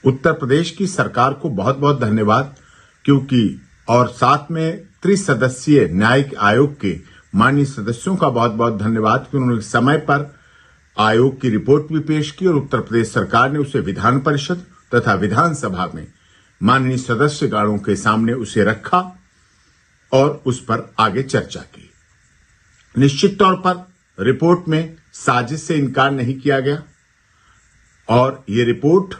उत्तर प्रदेश की सरकार को बहुत बहुत धन्यवाद, क्योंकि और साथ में त्रिसदस्यीय न्यायिक आयोग के माननीय सदस्यों का बहुत बहुत धन्यवाद कि उन्होंने समय पर आयोग की रिपोर्ट भी पेश की और उत्तर प्रदेश सरकार ने उसे विधान परिषद तथा विधानसभा में माननीय सदस्यगणों के सामने उसे रखा और उस पर आगे चर्चा की। निश्चित तौर पर रिपोर्ट में साजिश से इनकार नहीं किया गया और ये रिपोर्ट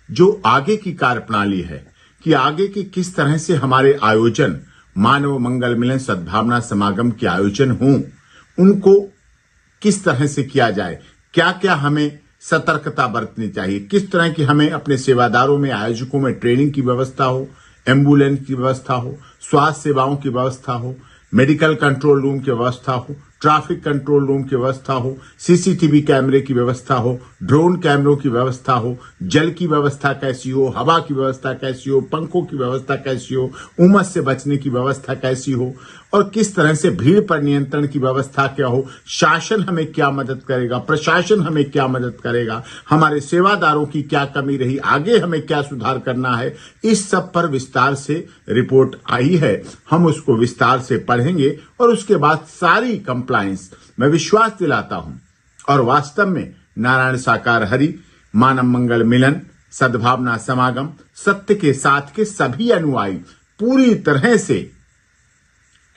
जो आगे की कार्यप्रणाली है कि आगे की किस तरह से हमारे आयोजन मानव मंगल मिलन सद्भावना समागम के आयोजन हों, उनको किस तरह से किया जाए, क्या क्या हमें सतर्कता बरतनी चाहिए, किस तरह की हमें अपने सेवादारों में आयोजकों में ट्रेनिंग की व्यवस्था हो, एम्बुलेंस की व्यवस्था हो, स्वास्थ्य सेवाओं की व्यवस्था हो, मेडिकल कंट्रोल रूम की व्यवस्था हो, ट्रैफिक कंट्रोल रूम की व्यवस्था हो, सीसीटीवी कैमरे की व्यवस्था हो, ड्रोन कैमरों की व्यवस्था हो, जल की व्यवस्था कैसी हो, हवा की व्यवस्था कैसी हो, पंखों की व्यवस्था कैसी हो, उमस से बचने की व्यवस्था कैसी हो और किस तरह से भीड़ पर नियंत्रण की व्यवस्था क्या हो, शासन हमें क्या मदद करेगा, प्रशासन हमें क्या मदद करेगा, हमारे सेवादारों की क्या कमी रही, आगे हमें क्या सुधार करना है, इस सब पर विस्तार से रिपोर्ट आई है। हम उसको विस्तार से पढ़ेंगे और उसके बाद सारी कंप्लायंस मैं विश्वास दिलाता हूं और वास्तव में नारायण साकार हरि मानव मंगल मिलन सद्भावना समागम सत्य के साथ के सभी अनुयायी पूरी तरह से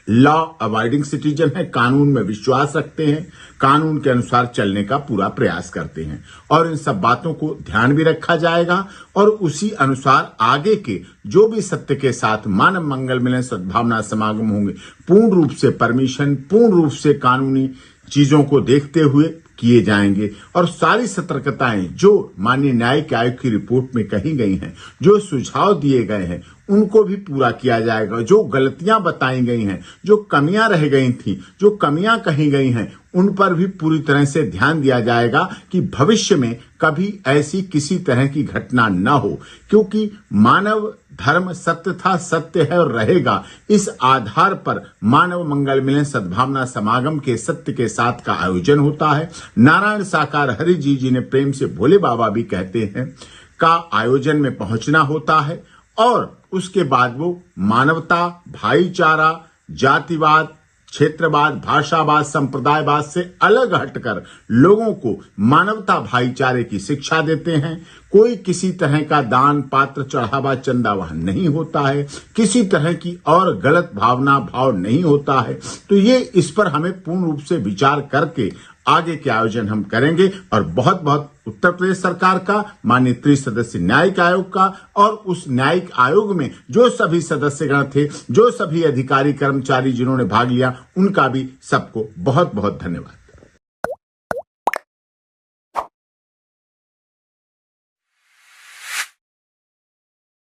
लॉ अबाइडिंग सिटीजन है, कानून में विश्वास रखते हैं, कानून के अनुसार चलने का पूरा प्रयास करते हैं और इन सब बातों को ध्यान भी रखा जाएगा और उसी अनुसार आगे के जो भी सत्य के साथ मानव मंगल मिलन सद्भावना समागम होंगे पूर्ण रूप से परमिशन, पूर्ण रूप से कानूनी चीजों को देखते हुए किए जाएंगे और सारी सतर्कताएं जो माननीय न्यायिक आयोग की रिपोर्ट में कही गई हैं, जो सुझाव दिए गए हैं, उनको भी पूरा किया जाएगा। जो गलतियां बताई गई हैं, जो कमियां रह गई थी, जो कमियां कही गई हैं, उन पर भी पूरी तरह से ध्यान दिया जाएगा कि भविष्य में कभी ऐसी किसी तरह की घटना न हो, क्योंकि मानव धर्म सत्य था, सत्य है और रहेगा। इस आधार पर मानव मंगल मिलन सद्भावना समागम के सत्य के साथ का आयोजन होता है। नारायण साकार हरि जी ने प्रेम से भोले बाबा भी कहते हैं का आयोजन में पहुंचना होता है और उसके बाद वो मानवता, भाईचारा, जातिवाद, क्षेत्रवाद, भाषावाद, संप्रदायवाद से अलग हटकर लोगों को मानवता भाईचारे की शिक्षा देते हैं। कोई किसी तरह का दान पात्र चढ़ावा चंदा वहां नहीं होता है, किसी तरह की और गलत भाव नहीं होता है। तो ये इस पर हमें पूर्ण रूप से विचार करके आगे के आयोजन हम करेंगे और बहुत बहुत उत्तर प्रदेश सरकार का, माननीय त्रिसदस्यीय न्यायिक आयोग का और उस न्यायिक आयोग में जो सभी सदस्यगण थे, जो सभी अधिकारी कर्मचारी जिन्होंने भाग लिया, उनका भी सबको बहुत बहुत धन्यवाद।